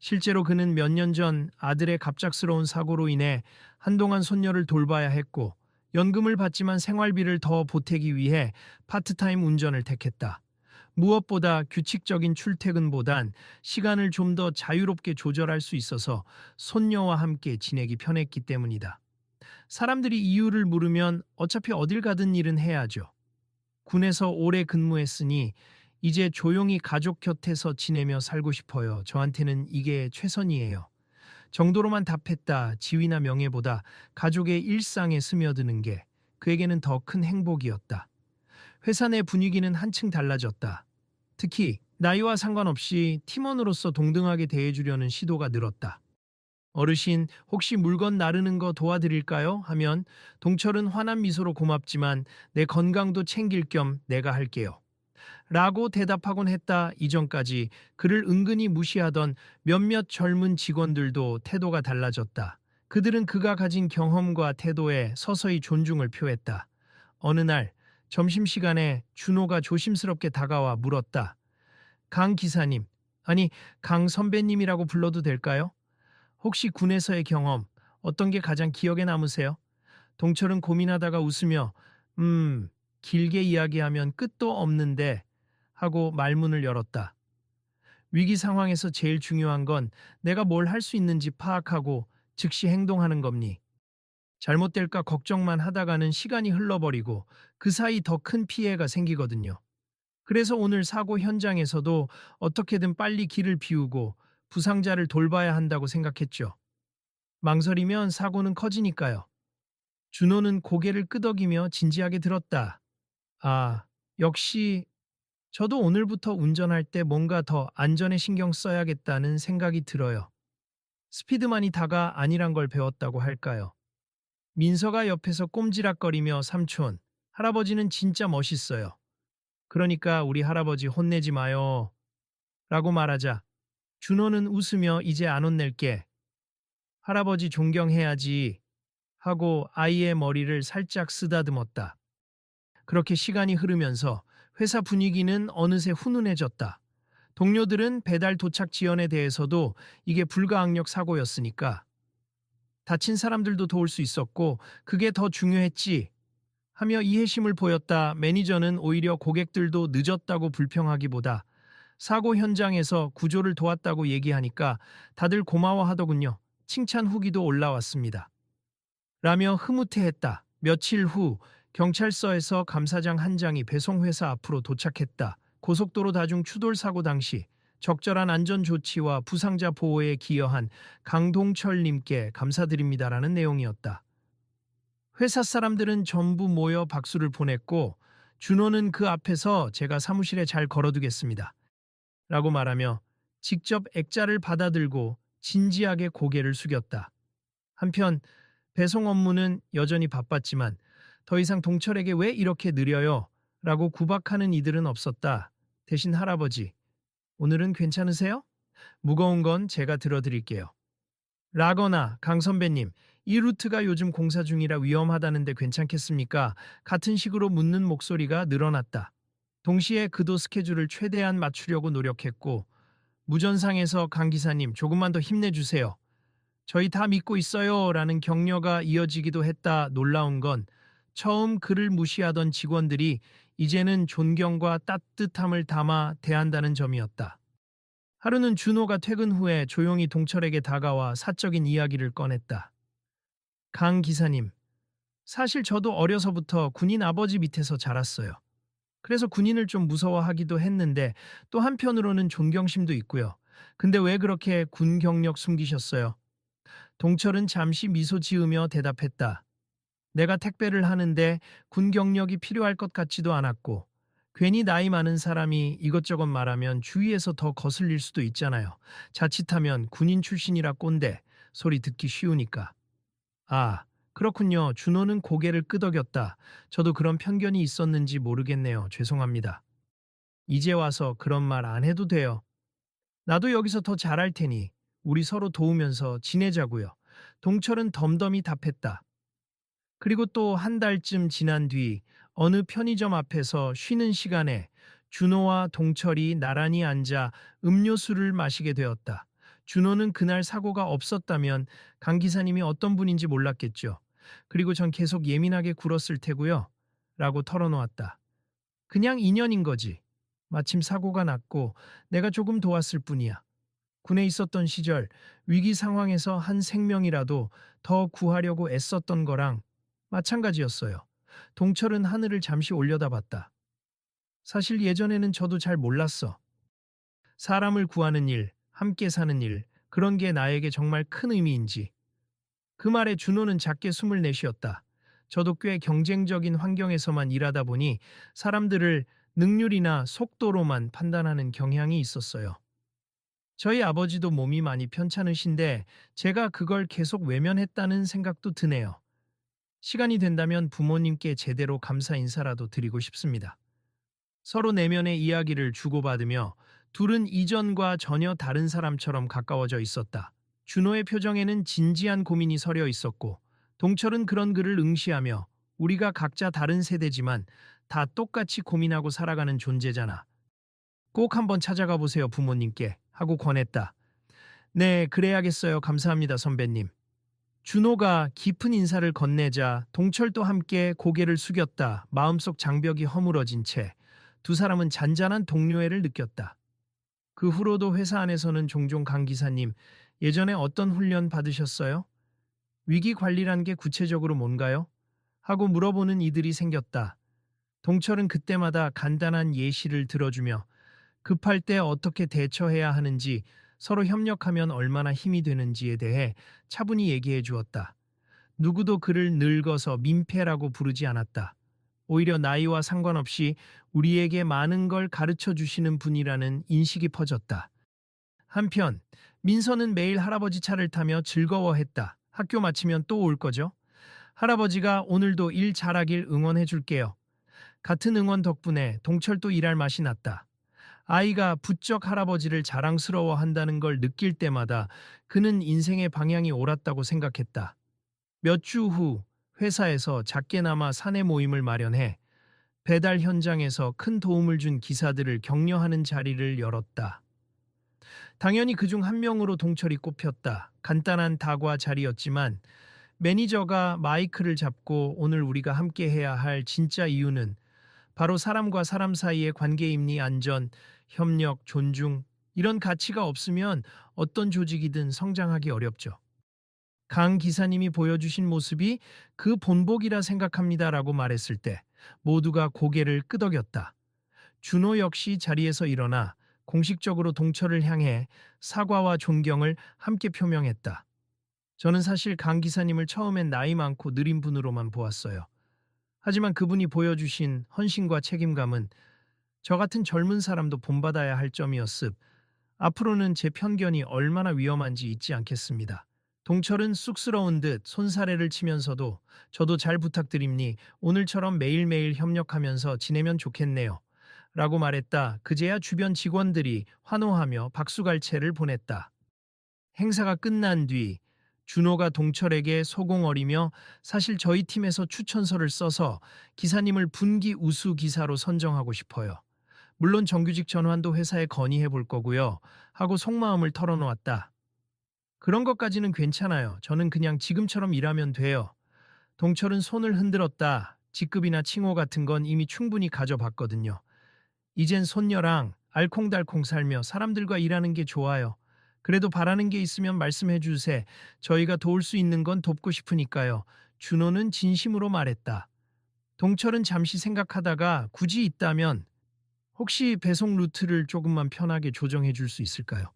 S1: 실제로 그는 몇 년 전 아들의 갑작스러운 사고로 인해 한동안 손녀를 돌봐야 했고 연금을 받지만 생활비를 더 보태기 위해 파트타임 운전을 택했다. 무엇보다 규칙적인 출퇴근보단 시간을 좀 더 자유롭게 조절할 수 있어서 손녀와 함께 지내기 편했기 때문이다. 사람들이 이유를 물으면 어차피 어딜 가든 일은 해야죠. 군에서 오래 근무했으니 이제 조용히 가족 곁에서 지내며 살고 싶어요. 저한테는 이게 최선이에요. 정도로만 답했다. 지위나 명예보다 가족의 일상에 스며드는 게 그에게는 더 큰 행복이었다. 회사 내 분위기는 한층 달라졌다. 특히 나이와 상관없이 팀원으로서 동등하게 대해주려는 시도가 늘었다. 어르신, 혹시 물건 나르는 거 도와드릴까요? 하면 동철은 환한 미소로 고맙지만 내 건강도 챙길 겸 내가 할게요. 라고 대답하곤 했다. 이전까지 그를 은근히 무시하던 몇몇 젊은 직원들도 태도가 달라졌다. 그들은 그가 가진 경험과 태도에 서서히 존중을 표했다. 어느 날 점심시간에 준호가 조심스럽게 다가와 물었다. 강 기사님, 아니 강 선배님이라고 불러도 될까요? 혹시 군에서의 경험 어떤 게 가장 기억에 남으세요? 동철은 고민하다가 웃으며 길게 이야기하면 끝도 없는데 하고 말문을 열었다. 위기 상황에서 제일 중요한 건 내가 뭘 할 수 있는지 파악하고 즉시 행동하는 겁니. 잘못될까 걱정만 하다가는 시간이 흘러버리고 그 사이 더 큰 피해가 생기거든요. 그래서 오늘 사고 현장에서도 어떻게든 빨리 길을 비우고 부상자를 돌봐야 한다고 생각했죠. 망설이면 사고는 커지니까요. 준호는 고개를 끄덕이며 진지하게 들었다. 아, 역시 저도 오늘부터 운전할 때 뭔가 더 안전에 신경 써야겠다는 생각이 들어요. 스피드만이 다가 아니란 걸 배웠다고 할까요? 민서가 옆에서 꼼지락거리며 삼촌, 할아버지는 진짜 멋있어요. 그러니까 우리 할아버지 혼내지 마요. 라고 말하자 준호는 웃으며 이제 안 혼낼게. 할아버지 존경해야지. 하고 아이의 머리를 살짝 쓰다듬었다. 그렇게 시간이 흐르면서 회사 분위기는 어느새 훈훈해졌다. 동료들은 배달 도착 지연에 대해서도 이게 불가항력 사고였으니까 다친 사람들도 도울 수 있었고 그게 더 중요했지 하며 이해심을 보였다. 매니저는 오히려 고객들도 늦었다고 불평하기보다 사고 현장에서 구조를 도왔다고 얘기하니까 다들 고마워하더군요. 칭찬 후기도 올라왔습니다. 라며 흐뭇해했다. 며칠 후 경찰서에서 감사장 한 장이 배송회사 앞으로 도착했다. 고속도로 다중 추돌 사고 당시 적절한 안전 조치와 부상자 보호에 기여한 강동철님께 감사드립니다라는 내용이었다. 회사 사람들은 전부 모여 박수를 보냈고 준호는 그 앞에서 제가 사무실에 잘 걸어두겠습니다. 라고 말하며 직접 액자를 받아들고 진지하게 고개를 숙였다. 한편 배송 업무는 여전히 바빴지만 더 이상 동철에게 왜 이렇게 느려요? 라고 구박하는 이들은 없었다. 대신 할아버지, 오늘은 괜찮으세요? 무거운 건 제가 들어드릴게요. 라거나 강 선배님, 이 루트가 요즘 공사 중이라 위험하다는데 괜찮겠습니까? 같은 식으로 묻는 목소리가 늘어났다. 동시에 그도 스케줄을 최대한 맞추려고 노력했고 무전상에서 강 기사님 조금만 더 힘내주세요. 저희 다 믿고 있어요 라는 격려가 이어지기도 했다. 놀라운 건 처음 그를 무시하던 직원들이 이제는 존경과 따뜻함을 담아 대한다는 점이었다. 하루는 준호가 퇴근 후에 조용히 동철에게 다가와 사적인 이야기를 꺼냈다. 강 기사님, 사실 저도 어려서부터 군인 아버지 밑에서 자랐어요. 그래서 군인을 좀 무서워하기도 했는데 또 한편으로는 존경심도 있고요. 근데 왜 그렇게 군 경력 숨기셨어요? 동철은 잠시 미소 지으며 대답했다. 내가 택배를 하는데 군 경력이 필요할 것 같지도 않았고, 괜히 나이 많은 사람이 이것저것 말하면 주위에서 더 거슬릴 수도 있잖아요. 자칫하면 군인 출신이라 꼰대 소리 듣기 쉬우니까. 아, 그렇군요. 준호는 고개를 끄덕였다. 저도 그런 편견이 있었는지 모르겠네요. 죄송합니다. 이제 와서 그런 말 안 해도 돼요. 나도 여기서 더 잘할 테니 우리 서로 도우면서 지내자고요. 동철은 덤덤히 답했다. 그리고 또 한 달쯤 지난 뒤 어느 편의점 앞에서 쉬는 시간에 준호와 동철이 나란히 앉아 음료수를 마시게 되었다. 준호는 그날 사고가 없었다면 강 기사님이 어떤 분인지 몰랐겠죠. 그리고 전 계속 예민하게 굴었을 테고요. 라고 털어놓았다. 그냥 인연인 거지. 마침 사고가 났고 내가 조금 도왔을 뿐이야. 군에 있었던 시절 위기 상황에서 한 생명이라도 더 구하려고 애썼던 거랑 마찬가지였어요. 동철은 하늘을 잠시 올려다봤다. 사실 예전에는 저도 잘 몰랐어. 사람을 구하는 일, 함께 사는 일, 그런 게 나에게 정말 큰 의미인지. 그 말에 준호는 작게 숨을 내쉬었다. 저도 꽤 경쟁적인 환경에서만 일하다 보니 사람들을 능률이나 속도로만 판단하는 경향이 있었어요. 저희 아버지도 몸이 많이 편찮으신데 제가 그걸 계속 외면했다는 생각도 드네요. 시간이 된다면 부모님께 제대로 감사 인사라도 드리고 싶습니다. 서로 내면의 이야기를 주고받으며 둘은 이전과 전혀 다른 사람처럼 가까워져 있었다. 준호의 표정에는 진지한 고민이 서려 있었고 동철은 그런 그를 응시하며 우리가 각자 다른 세대지만 다 똑같이 고민하고 살아가는 존재잖아. 꼭 한번 찾아가 보세요 부모님께 하고 권했다. 네, 그래야겠어요. 감사합니다 선배님. 준호가 깊은 인사를 건네자 동철도 함께 고개를 숙였다. 마음속 장벽이 허물어진 채 두 사람은 잔잔한 동료애를 느꼈다. 그 후로도 회사 안에서는 종종 강 기사님, 예전에 어떤 훈련 받으셨어요? 위기 관리란 게 구체적으로 뭔가요? 하고 물어보는 이들이 생겼다. 동철은 그때마다 간단한 예시를 들어주며 급할 때 어떻게 대처해야 하는지, 서로 협력하면 얼마나 힘이 되는지에 대해 차분히 얘기해 주었다. 누구도 그를 늙어서 민폐라고 부르지 않았다. 오히려 나이와 상관없이 우리에게 많은 걸 가르쳐 주시는 분이라는 인식이 퍼졌다. 한편 민서는 매일 할아버지 차를 타며 즐거워했다. 학교 마치면 또 올 거죠? 할아버지가 오늘도 일 잘하길 응원해 줄게요. 같은 응원 덕분에 동철도 일할 맛이 났다. 아이가 부쩍 할아버지를 자랑스러워한다는 걸 느낄 때마다 그는 인생의 방향이 옳았다고 생각했다. 몇 주 후 회사에서 작게나마 사내 모임을 마련해 배달 현장에서 큰 도움을 준 기사들을 격려하는 자리를 열었다. 당연히 그중 한 명으로 동철이 꼽혔다. 간단한 다과 자리였지만 매니저가 마이크를 잡고 오늘 우리가 함께 해야 할 진짜 이유는 바로 사람과 사람 사이의 관계임니 안전, 협력, 존중, 이런 가치가 없으면 어떤 조직이든 성장하기 어렵죠. 강 기사님이 보여주신 모습이 그 본보기라 생각합니다라고 말했을 때 모두가 고개를 끄덕였다. 준호 역시 자리에서 일어나 공식적으로 동철을 향해 사과와 존경을 함께 표명했다. 저는 사실 강 기사님을 처음엔 나이 많고 느린 분으로만 보았어요. 하지만 그분이 보여주신 헌신과 책임감은 저 같은 젊은 사람도 본받아야 할 점이었습. 앞으로는 제 편견이 얼마나 위험한지 잊지 않겠습니다. 동철은 쑥스러운 듯 손사래를 치면서도 저도 잘 부탁드립니. 오늘처럼 매일매일 협력하면서 지내면 좋겠네요. 라고 말했다. 그제야 주변 직원들이 환호하며 박수갈채를 보냈다. 행사가 끝난 뒤 준호가 동철에게 소공어리며 사실 저희 팀에서 추천서를 써서 기사님을 분기 우수 기사로 선정하고 싶어요. 물론 정규직 전환도 회사에 건의해 볼 거고요. 하고 속마음을 털어놓았다. 그런 것까지는 괜찮아요. 저는 그냥 지금처럼 일하면 돼요. 동철은 손을 흔들었다. 직급이나 칭호 같은 건 이미 충분히 가져봤거든요. 이젠 손녀랑 알콩달콩 살며 사람들과 일하는 게 좋아요. 그래도 바라는 게 있으면 말씀해 주세. 저희가 도울 수 있는 건 돕고 싶으니까요. 준호는 진심으로 말했다. 동철은 잠시 생각하다가 굳이 있다면 혹시 배송 루트를 조금만 편하게 조정해 줄 수 있을까요?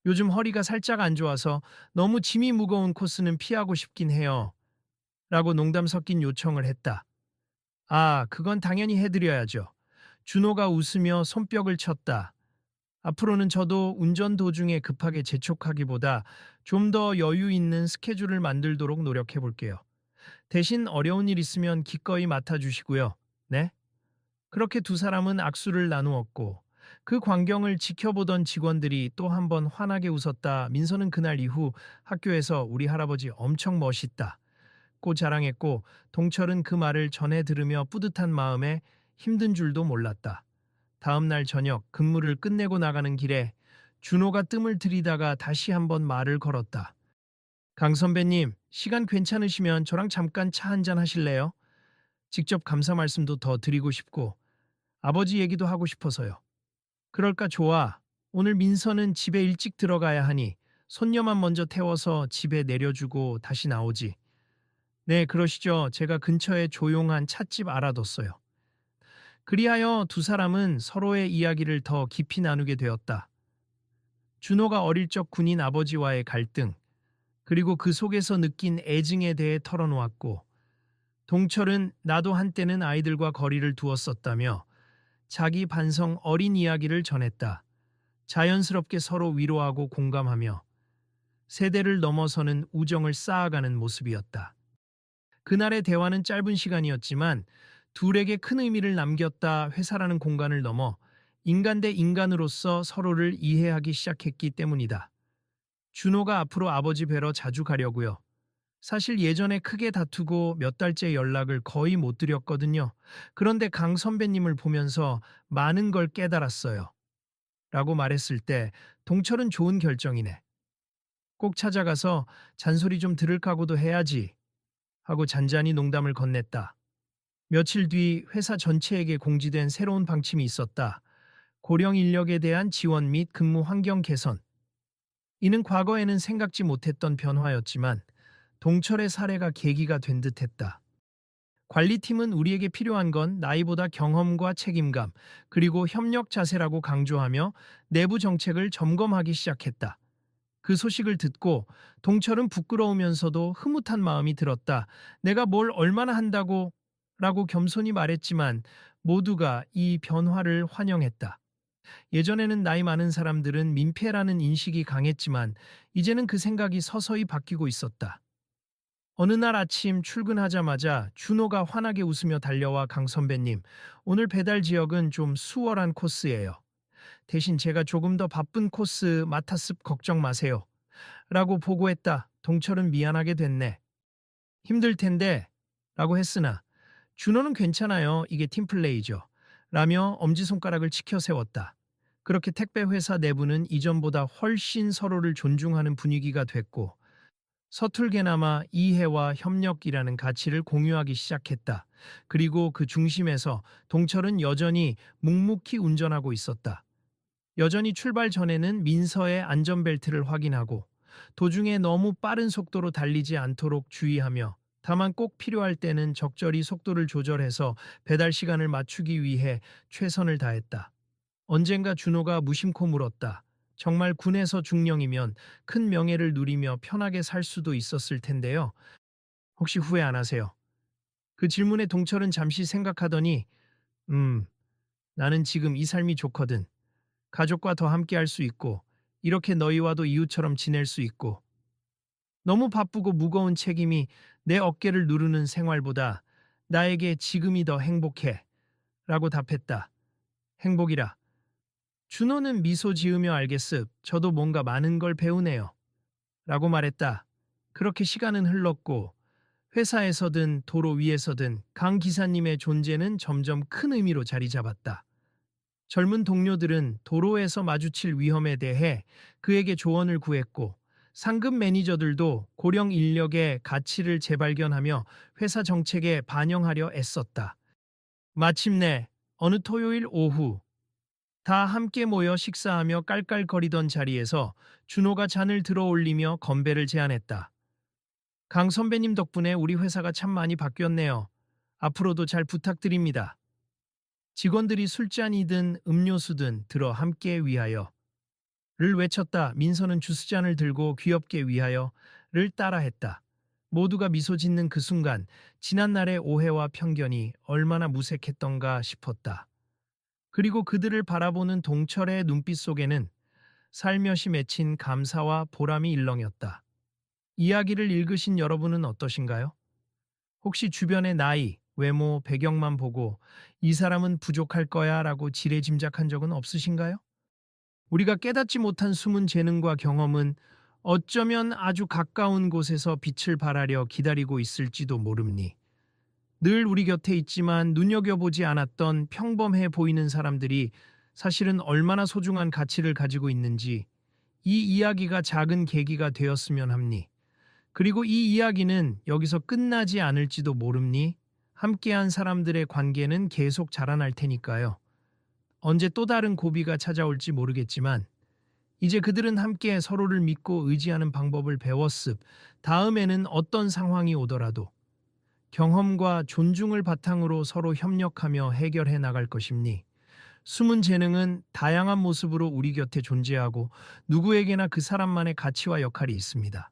S1: 요즘 허리가 살짝 안 좋아서 너무 짐이 무거운 코스는 피하고 싶긴 해요. 라고 농담 섞인 요청을 했다. 아, 그건 당연히 해드려야죠. 준호가 웃으며 손뼉을 쳤다. 앞으로는 저도 운전 도중에 급하게 재촉하기보다 좀 더 여유 있는 스케줄을 만들도록 노력해 볼게요. 대신 어려운 일 있으면 기꺼이 맡아주시고요. 네? 그렇게 두 사람은 악수를 나누었고 그 광경을 지켜보던 직원들이 또 한 번 환하게 웃었다. 민서는 그날 이후 학교에서 우리 할아버지 엄청 멋있다 고 자랑했고 동철은 그 말을 전해 들으며 뿌듯한 마음에 힘든 줄도 몰랐다. 다음 날 저녁 근무를 끝내고 나가는 길에 준호가 뜸을 들이다가 다시 한번 말을 걸었다. 강 선배님, 시간 괜찮으시면 저랑 잠깐 차 한잔 하실래요? 직접 감사 말씀도 더 드리고 싶고 아버지 얘기도 하고 싶어서요. 그럴까 좋아. 오늘 민서는 집에 일찍 들어가야 하니 손녀만 먼저 태워서 집에 내려주고 다시 나오지. 네, 그러시죠. 제가 근처에 조용한 찻집 알아뒀어요. 그리하여 두 사람은 서로의 이야기를 더 깊이 나누게 되었다. 준호가 어릴 적 군인 아버지와의 갈등, 그리고 그 속에서 느낀 애증에 대해 털어놓았고, 동철은 나도 한때는 아이들과 거리를 두었었다며 자기 반성 어린 이야기를 전했다. 자연스럽게 서로 위로하고 공감하며 세대를 넘어서는 우정을 쌓아가는 모습이었다. 그날의 대화는 짧은 시간이었지만 둘에게 큰 의미를 남겼다. 회사라는 공간을 넘어 인간 대 인간으로서 서로를 이해하기 시작했기 때문이다. 준호가 앞으로 아버지 뵈러 자주 가려고요. 사실 예전에 크게 다투고 몇 달째 연락을 거의 못 드렸거든요. 그런데 강 선배님을 보면서 많은 걸 깨달았어요. 라고 말했을 때 동철은 좋은 결정이네. 꼭 찾아가서 잔소리 좀 들을 각오도 해야지 하고 잔잔히 농담을 건넸다. 며칠 뒤 회사 전체에게 공지된 새로운 방침이 있었다. 고령 인력에 대한 지원 및 근무 환경 개선. 이는 과거에는 생각지 못했던 변화였지만 동철의 사례가 계기가 된 듯했다. 관리팀은 우리에게 필요한 건 나이보다 경험과 책임감, 그리고 협력 자세라고 강조하며 내부 정책을 점검하기 시작했다. 그 소식을 듣고 동철은 부끄러우면서도 흐뭇한 마음이 들었다. 내가 뭘 얼마나 한다고 라고 겸손히 말했지만 모두가 이 변화를 환영했다. 예전에는 나이 많은 사람들은 민폐라는 인식이 강했지만 이제는 그 생각이 서서히 바뀌고 있었다. 어느 날 아침 출근하자마자 준호가 환하게 웃으며 달려와 강 선배님, 오늘 배달 지역은 좀 수월한 코스예요. 대신 제가 조금 더 바쁜 코스 맡았습 걱정 마세요. 라고 보고했다. 동철은 미안하게 됐네. 힘들 텐데 라고 했으나 준호는 괜찮아요. 이게 팀플레이죠. 라며 엄지손가락을 치켜 세웠다. 그렇게 택배 회사 내부는 이전보다 훨씬 서로를 존중하는 분위기가 됐고 서툴게나마 이해와 협력이라는 가치를 공유하기 시작했다. 그리고 그 중심에서 동철은 여전히 묵묵히 운전하고 있었다. 여전히 출발 전에는 민서의 안전벨트를 확인하고 도중에 너무 빠른 속도로 달리지 않도록 주의하며 다만 꼭 필요할 때는 적절히 속도를 조절해서 배달 시간을 맞추기 위해 최선을 다했다. 언젠가 준호가 무심코 물었다. 정말 군에서 중령이면 큰 명예를 누리며 편하게 살 수도 있었을 텐데요. 혹시 후회 안 하세요? 그 질문에 동철은 잠시 생각하더니 나는 지금 이 삶이 좋거든. 가족과 더 함께 할 수 있고 이렇게 너희와도 이웃처럼 지낼 수 있고 너무 바쁘고 무거운 책임이 내 어깨를 누르는 생활보다 나에게 지금이 더 행복해 라고 답했다. 행복이라. 준호는 미소 지으며 알겠습. 저도 뭔가 많은 걸 배우네요. 라고 말했다. 그렇게 시간은 흘렀고 회사에서든 도로 위에서든 강 기사님의 존재는 점점 큰 의미로 자리 잡았다. 젊은 동료들은 도로에서 마주칠 위험에 대해 그에게 조언을 구했고 상급 매니저들도 고령 인력의 가치를 재발견하며 회사 정책에 반영하려 애썼다. 마침내 어느 토요일 오후 다 함께 모여 식사하며 깔깔거리던 자리에서 준호가 잔을 들어 올리며 건배를 제안했다. 강 선배님 덕분에 우리 회사가 참 많이 바뀌었네요. 앞으로도 잘 부탁드립니다. 직원들이 술잔이든 음료수든 들어 함께 위하여 를 외쳤다. 민서는 주스잔을 들고 귀엽게 위하여를 따라했다. 모두가 미소 짓는 그 순간 지난날의 오해와 편견이 얼마나 무색했던가 싶었다. 그리고 그들을 바라보는 동철의 눈빛 속에는 살며시 맺힌 감사와 보람이 일렁였다. 이야기를 읽으신 여러분은 어떠신가요? 혹시 주변의 나이, 외모, 배경만 보고 이 사람은 부족할 거야 라고 지레짐작한 적은 없으신가요? 우리가 깨닫지 못한 숨은 재능과 경험은 어쩌면 아주 가까운 곳에서 빛을 발하려 기다리고 있을지도 모릅니. 늘 우리 곁에 있지만 눈여겨보지 않았던 평범해 보이는 사람들이 사실은 얼마나 소중한 가치를 가지고 있는지 이 이야기가 작은 계기가 되었으면 합니. 그리고 이 이야기는 여기서 끝나지 않을지도 모릅니. 함께한 사람들의 관계는 계속 자라날 테니까요. 언제 또 다른 고비가 찾아올지 모르겠지만 이제 그들은 함께 서로를 믿고 의지하는 방법을 배웠습. 다음에는 어떤 상황이 오더라도 경험과 존중을 바탕으로 서로 협력하며 해결해 나갈 것입니. 숨은 재능은 다양한 모습으로 우리 곁에 존재하고 누구에게나 그 사람만의 가치와 역할이 있습니다.